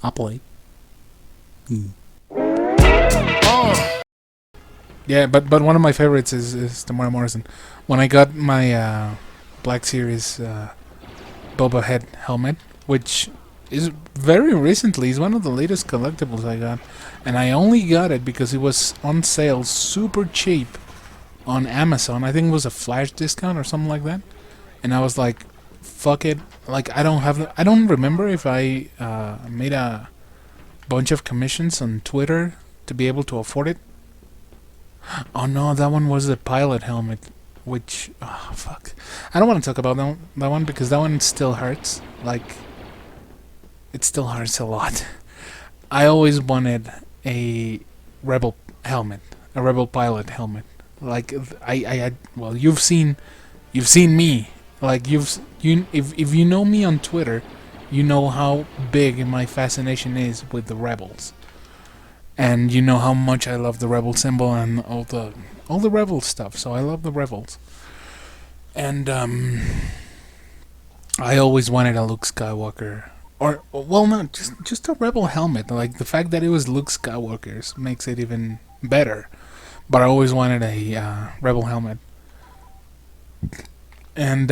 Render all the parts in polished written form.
I'll play. Yeah, but one of my favorites is Tamara Morrison. When I got my Black Series Boba Head helmet, which is very recently, is one of the latest collectibles I got, and I only got it because it was on sale super cheap on Amazon. I think it was a flash discount or something like that, and I was like, "Fuck it!" Like I don't remember if I made a bunch of commissions on Twitter to be able to afford it. Oh no, that one was the pilot helmet, which fuck. I don't want to talk about that one because that one still hurts. Like it still hurts a lot. I always wanted a rebel helmet, a rebel pilot helmet. Like I well, you've seen me. Like if you know me on Twitter, you know how big my fascination is with the rebels. And you know how much I love the rebel symbol and all the rebel stuff. So I love the rebels. And I always wanted a Luke Skywalker, or well, not just a rebel helmet. Like the fact that it was Luke Skywalker's makes it even better. But I always wanted a rebel helmet. And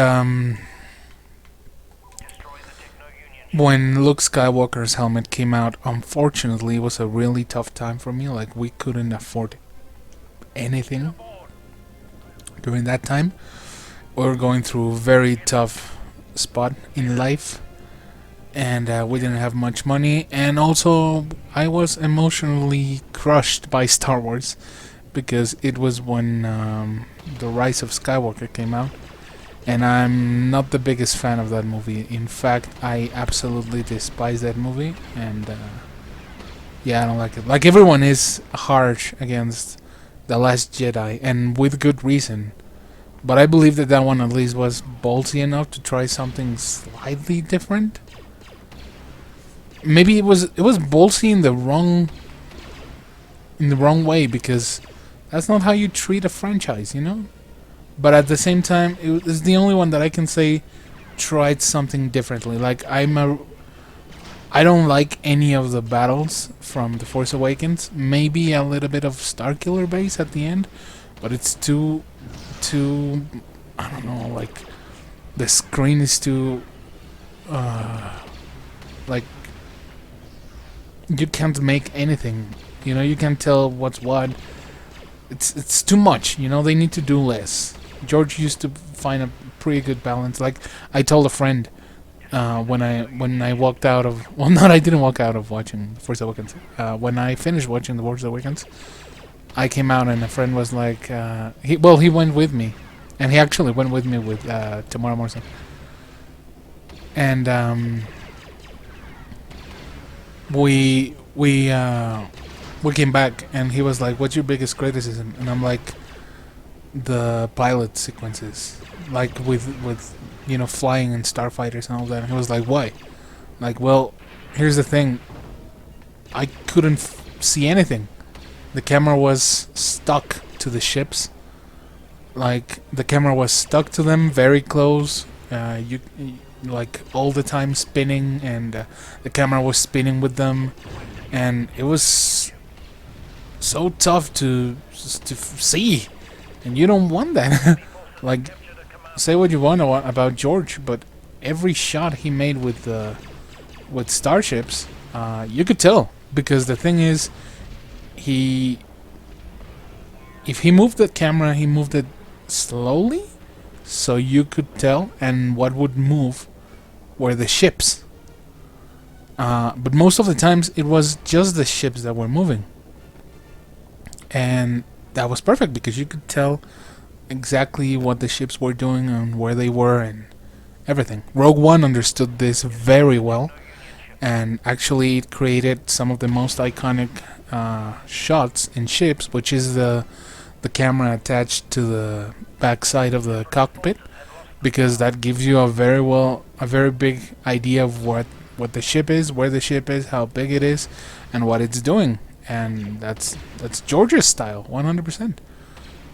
when Luke Skywalker's helmet came out, unfortunately, it was a really tough time for me. Like, we couldn't afford anything during that time. We were going through a very tough spot in life, and we didn't have much money. And also, I was emotionally crushed by Star Wars because it was when The Rise of Skywalker came out. And I'm not the biggest fan of that movie. In fact, I absolutely despise that movie. And yeah, I don't like it. Like everyone is harsh against The Last Jedi, and with good reason. But I believe that one at least was ballsy enough to try something slightly different. Maybe it was ballsy in the wrong way, because that's not how you treat a franchise, you know? But at the same time, it is the only one that I can say tried something differently. Like I don't like any of the battles from The Force Awakens. Maybe a little bit of Starkiller base at the end, but it's too I don't know. Like the screen is too like you can't make anything. You know, you can't tell what's what. It's too much. You know, they need to do less. George used to find a pretty good balance. Like I told a friend when I walked out of I didn't walk out of watching Force Awakens. When I finished watching The Force Awakens, I came out and a friend was like, he went with me, and he actually went with me with Tamara Morrison, and we came back, and he was like, "What's your biggest criticism?" And I'm like, the pilot sequences, like with you know, flying and starfighters and all that. And he was like, why? Like, well, here's the thing, I couldn't see anything. The camera was stuck to the ships. Like the camera was stuck to them very close. You like all the time spinning, and the camera was spinning with them, and it was so tough to see. And you don't want that. Like, say what you want about George, but every shot he made with starships, you could tell, because the thing is, if he moved the camera, he moved it slowly, so you could tell, and what would move were the ships. But most of the times, it was just the ships that were moving, and that was perfect because you could tell exactly what the ships were doing and where they were and everything. Rogue One understood this very well, and actually it created some of the most iconic shots in ships, which is the camera attached to the back side of the cockpit, because that gives you a very big idea of what the ship is, where the ship is, how big it is, and what it's doing. And that's George's style, 100%.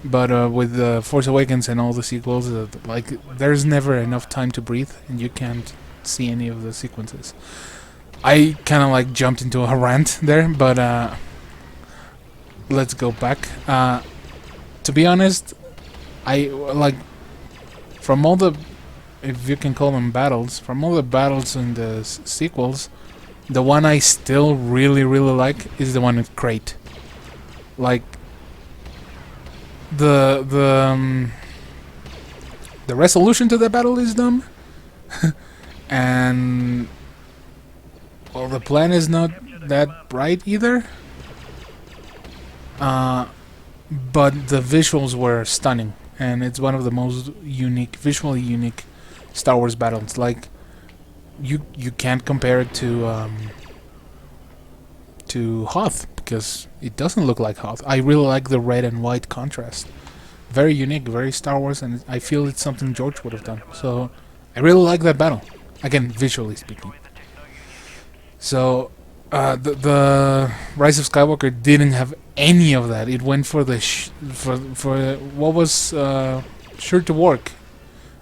But with the Force Awakens and all the sequels, like there's never enough time to breathe, and you can't see any of the sequences. I kind of like jumped into a rant there, but let's go back. To be honest, I like from all the, if you can call them battles, from all the battles in the sequels, the one I still really like is the one with Crate. Like the resolution to the battle is dumb, and well, the plan is not that bright either. But the visuals were stunning, and it's one of the most unique, visually unique Star Wars battles. Like you can't compare it to Hoth because it doesn't look like Hoth. I really like the red and white contrast. Very unique, very Star Wars, and I feel it's something George would have done. So I really like that battle. Again, visually speaking. So the Rise of Skywalker didn't have any of that. It went for the for what was sure to work.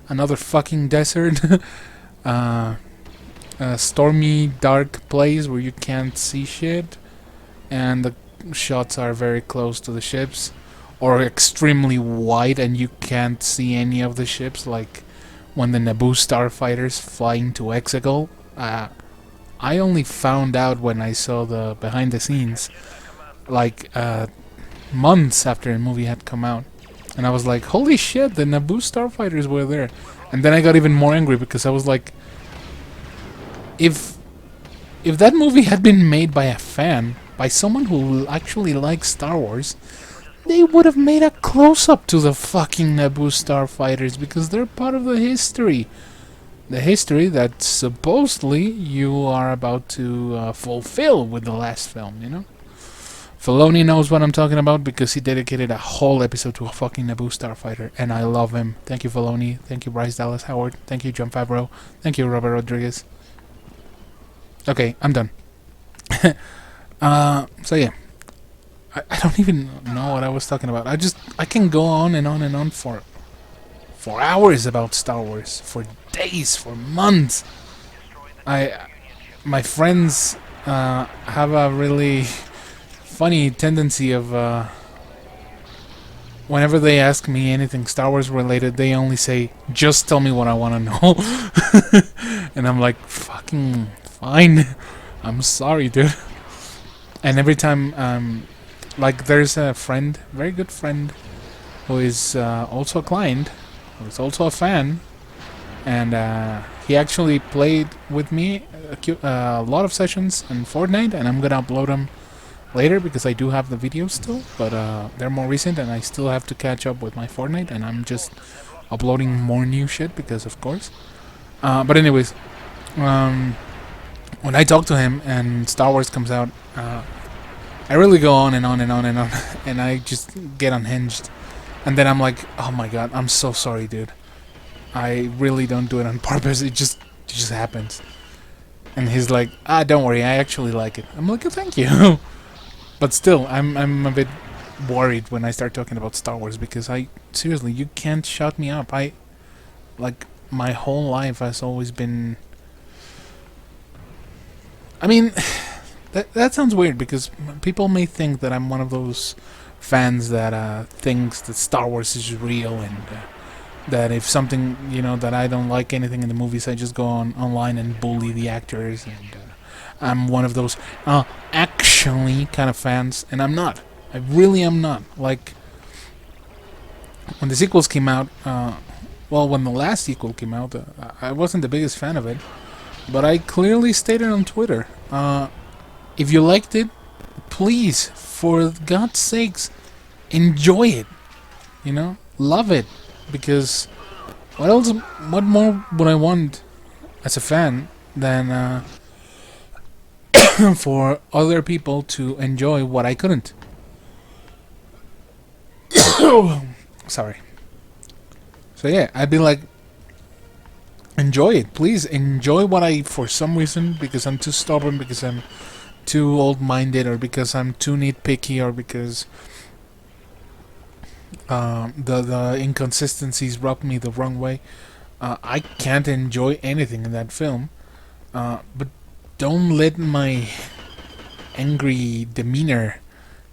Another fucking desert, a stormy, dark place where you can't see shit, and the shots are very close to the ships, or extremely wide, and you can't see any of the ships. Like when the Naboo starfighters flying to Exegol. I only found out when I saw the behind the scenes, like months after the movie had come out, and I was like, "Holy shit! The Naboo starfighters were there!" And then I got even more angry because I was like, "If that movie had been made by a fan, by someone who actually likes Star Wars, they would have made a close-up to the fucking Naboo starfighters because they're part of the history." The history that supposedly you are about to fulfill with the last film, you know? Filoni knows what I'm talking about because he dedicated a whole episode to a fucking Naboo starfighter, and I love him. Thank you, Filoni. Thank you, Bryce Dallas Howard. Thank you, Jon Favreau. Thank you, Robert Rodriguez. Okay, I'm done. So yeah. I don't even know what I was talking about. I can go on and on and on for hours about Star Wars, for days, for months. My friends have a really funny tendency of whenever they ask me anything Star Wars related, they only say, "Just tell me what I want to know," and I'm like, "Fucking fine, I'm sorry, dude." And every time, like, there's a friend, very good friend, who is also a client. He's also a fan, and he actually played with me a lot of sessions in Fortnite, and I'm gonna upload them later because I do have the videos still, but they're more recent, and I still have to catch up with my Fortnite, and I'm just uploading more new shit because, of course. But anyways, when I talk to him and Star Wars comes out, I really go on and on and on and on, and I just get unhinged. And then I'm like, "Oh my god, I'm so sorry, dude. I really don't do it on purpose. It just happens." And he's like, "Don't worry, I actually like it." I'm like, "Oh, thank you." But still, I'm a bit worried when I start talking about Star Wars because seriously, you can't shut me up. Like, my whole life has always been. I mean, that sounds weird because people may think that I'm one of those fans that thinks that Star Wars is real, and that if something, that I don't like anything in the movies, I just go online and bully the actors, and I'm one of those actually kind of fans, and I'm not. I really am not. Like, when the sequels came out, when the last sequel came out, I wasn't the biggest fan of it, but I clearly stated on Twitter, if you liked it, please, for God's sakes, enjoy it. Love it. Because what more would I want as a fan than for other people to enjoy what I couldn't? Sorry. So yeah, I'd be like, enjoy it. Please enjoy what I, for some reason, because I'm too stubborn, because I'm too old-minded, or because I'm too nitpicky, or because the inconsistencies rub me the wrong way. I can't enjoy anything in that film. But don't let my angry demeanor,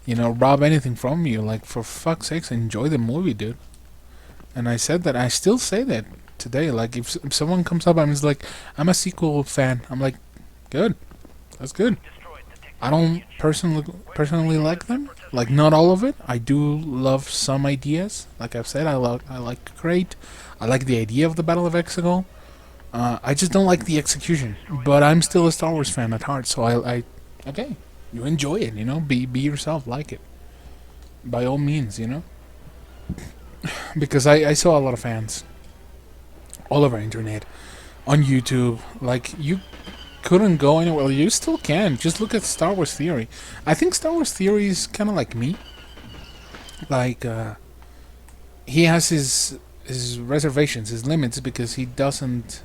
rob anything from you. Like, for fuck's sakes, enjoy the movie, dude. And I said that. I still say that today. Like, if someone comes up and is like, I'm a sequel fan, I'm like, good. That's good. I don't personally like them. Like, not all of it. I do love some ideas. Like I've said, I like Crate. I like the idea of the Battle of Exegol. I just don't like the execution. But I'm still a Star Wars fan at heart, so I okay. You enjoy it, Be yourself, like it. By all means, Because I saw a lot of fans all over internet, on YouTube. Like, you couldn't go anywhere. You still can. Just look at Star Wars Theory. I think Star Wars Theory is kind of like me. Like, he has his reservations, his limits, because he doesn't.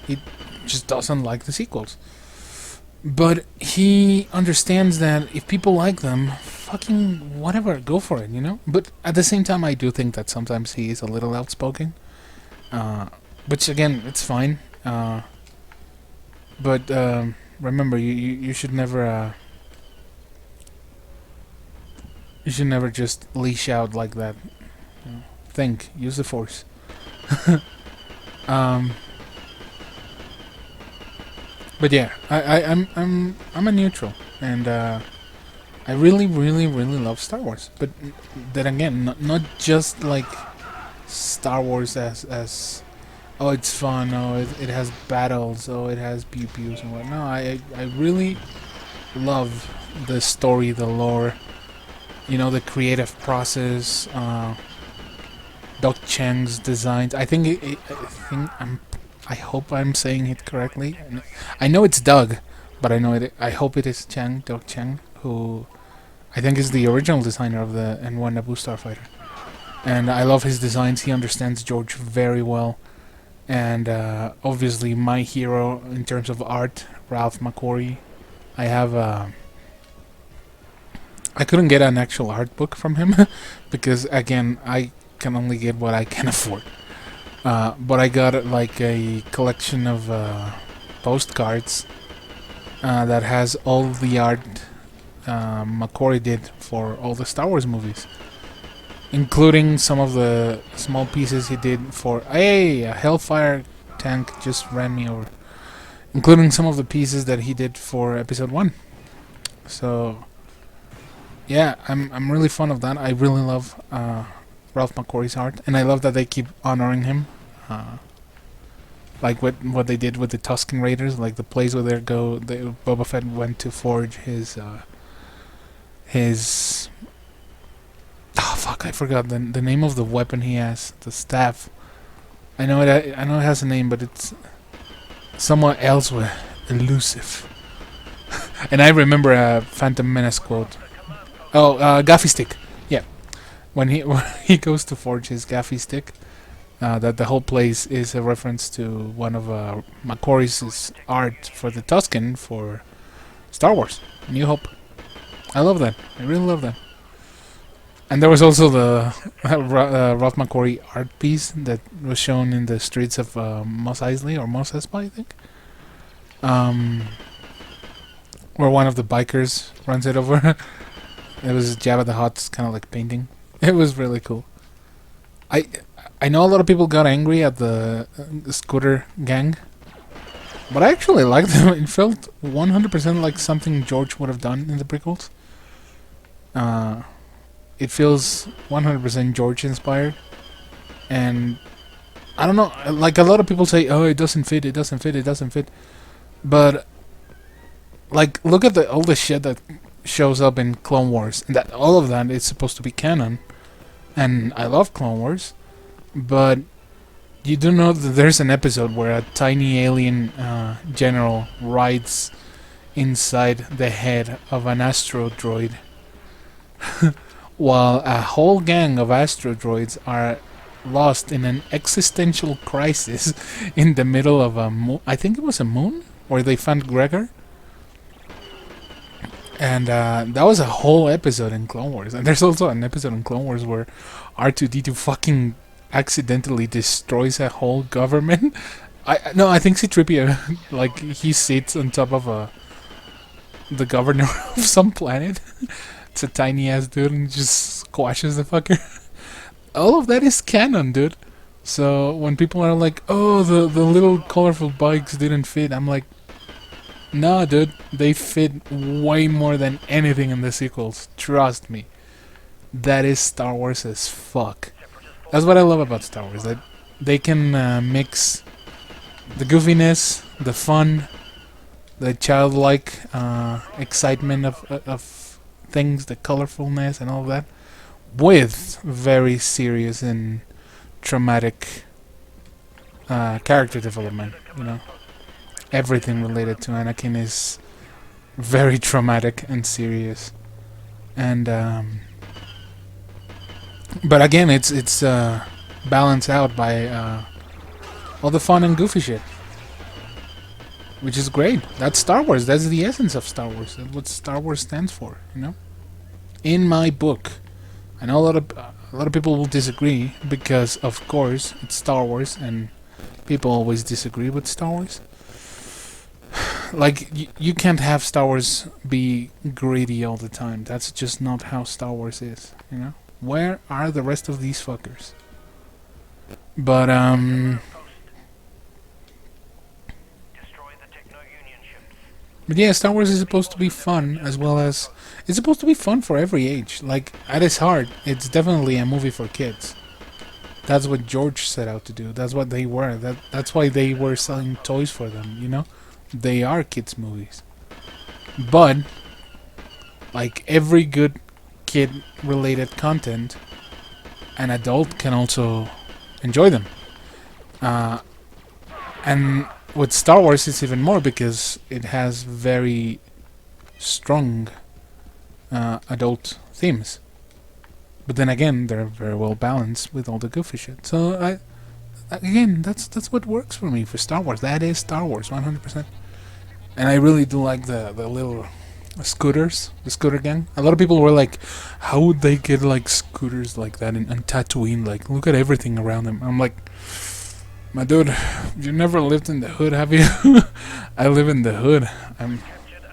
He just doesn't like the sequels. But he understands that if people like them, fucking whatever, go for it, But at the same time, I do think that sometimes he is a little outspoken. Which, again, it's fine. But remember, you should never just leash out like that. Think, use the Force. But yeah, I'm a neutral, and I really love Star Wars. But then again, not just like Star Wars as oh, it's fun, oh, it has battles, oh, it has pew pews and whatnot. I really love the story, the lore, the creative process, Doc Chang's designs. I hope I'm saying it correctly. I know it's Doug, but I hope it is Doc Chang, who I think is the original designer of the N1 Naboo Starfighter. And I love his designs. He understands George very well. And obviously my hero in terms of art, Ralph McQuarrie. I couldn't get an actual art book from him because, again, I can only get what I can afford. But I got like a collection of postcards that has all the art McQuarrie did for all the Star Wars movies, including some of the small pieces he did for a Hellfire tank just ran me over, including some of the pieces that he did for Episode 1. So yeah, I'm really fond of that. I really love Ralph McQuarrie's art, and I love that they keep honoring him, like what they did with the Tusken Raiders, like the place where Boba Fett went to forge his oh fuck, I forgot the name of the weapon he has, the staff. I know it has a name, but it's somewhat elsewhere, elusive. And I remember a Phantom Menace quote. Oh, gaffy stick. Yeah, when he goes to forge his gaffy stick, that the whole place is a reference to one of McQuarrie's art for the Tusken for Star Wars: New Hope. I love that. I really love that. And there was also the Ralph McQuarrie art piece that was shown in the streets of Mos Eisley or Mos Espa, I think. Where one of the bikers runs it over. It was Jabba the Hutt's kind of like painting. It was really cool. I know a lot of people got angry at the scooter gang, but I actually liked them. It felt 100% like something George would have done in the prequels. It feels 100% George inspired, and I don't know. Like, a lot of people say, "Oh, it doesn't fit. It doesn't fit. It doesn't fit," but like, look at all the shit that shows up in Clone Wars, and that all of that is supposed to be canon. And I love Clone Wars, but you do know that there's an episode where a tiny alien general rides inside the head of an astro droid, while a whole gang of astro droids are lost in an existential crisis in the middle of a I think it was a moon where they found Gregor. And that was a whole episode in Clone Wars. And there's also an episode in Clone Wars where R2-D2 fucking accidentally destroys a whole government No, I think C-3PO, like, he sits on top of the governor of some planet. It's a tiny ass dude and just squashes the fucker. All of that is canon, dude. So when people are like, "Oh, the little colorful bikes didn't fit," I'm like, "Nah, dude, they fit way more than anything in the sequels. Trust me. That is Star Wars as fuck." That's what I love about Star Wars. That they can mix the goofiness, the fun, the childlike excitement of things, the colorfulness, and all of that, with very serious and traumatic character development. You know, everything related to Anakin is very traumatic and serious, and but again, it's balanced out by all the fun and goofy shit, which is great. That's Star Wars. That's the essence of Star Wars. That's what Star Wars stands for. You know, in my book. I know a lot of people will disagree because, of course, it's Star Wars, and people always disagree with Star Wars. Like, you can't have Star Wars be greedy all the time. That's just not how Star Wars is, you know? Where are the rest of these fuckers? But, but yeah, Star Wars is supposed to be fun, as well as... It's supposed to be fun for every age. Like, at its heart, it's definitely a movie for kids. That's what George set out to do. That's what they were. That's why they were selling toys for them, you know? They are kids' movies. But, like every good kid-related content, an adult can also enjoy them. And with Star Wars, it's even more because it has very strong adult themes. But then again, they're very well balanced with all the goofy shit. So again, that's what works for me for Star Wars. That is Star Wars, 100%. And I really do like the little scooters, the scooter gang. A lot of people were like, how would they get like scooters like that in Tatooine? Like, look at everything around them. I'm like, my dude, you never lived in the hood, have you? I live in the hood. I'm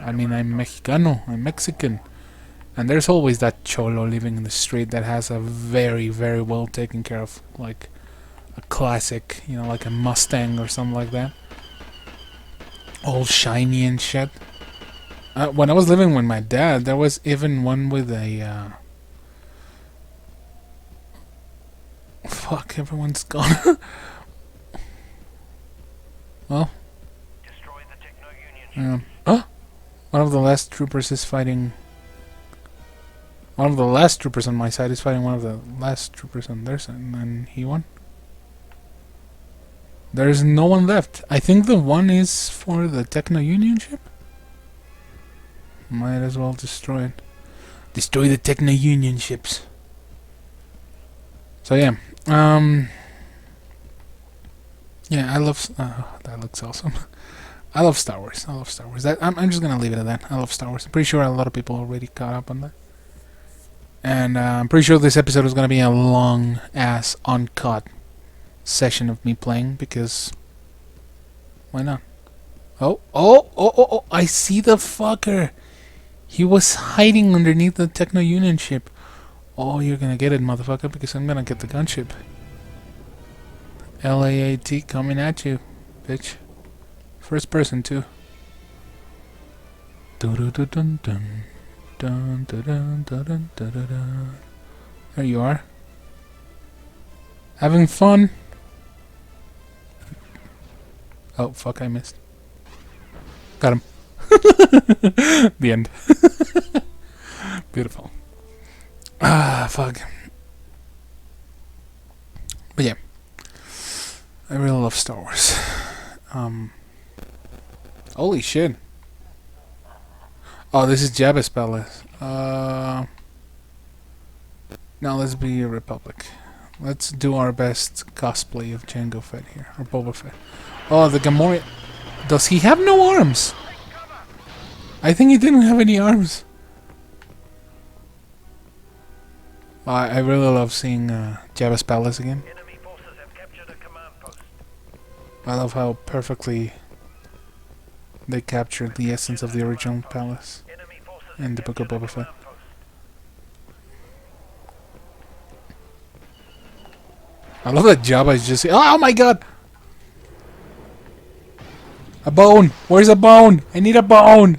Mexicano. I'm Mexican. And there's always that cholo living in the street that has a very, very well taken care of, like a classic, you know, like a Mustang or something like that. All shiny and shit. When I was living with my dad, there was even one with a... Fuck, everyone's gone. Well... Oh! One of the last troopers is fighting... One of the last troopers on my side is fighting one of the last troopers on their side, and he won. There's no one left. I think the one is for the Techno-Union ship? Might as well destroy it. Destroy the Techno-Union ships. So yeah. Yeah, I love... that looks awesome. I love Star Wars. I love Star Wars. I'm just gonna leave it at that. I love Star Wars. I'm pretty sure a lot of people already caught up on that. And I'm pretty sure this episode is gonna be a long-ass, uncut session of me playing, because... Why not? Oh, I see the fucker! He was hiding underneath the Techno-Union ship. Oh, you're gonna get it, motherfucker, because I'm gonna get the gunship. LAAT coming at you, bitch. First person, too. Dun-dun-dun-dun. Dun-dun-dun-dun-dun-dun-dun. There you are. Having fun? Oh, fuck, I missed. Got him. The end. Beautiful. Fuck. But yeah. I really love Star Wars. Holy shit. Oh, this is Jabba's palace. Now let's be a Republic. Let's do our best cosplay of Jango Fett here. Or Boba Fett. Oh, the Gamorrean. Does he have no arms? I think he didn't have any arms. I really love seeing Jabba's palace again. I love how perfectly they captured the essence of the original palace in the Book of Boba Fett. I love that Jabba is just... Oh my god! A bone! Where's a bone? I need a bone!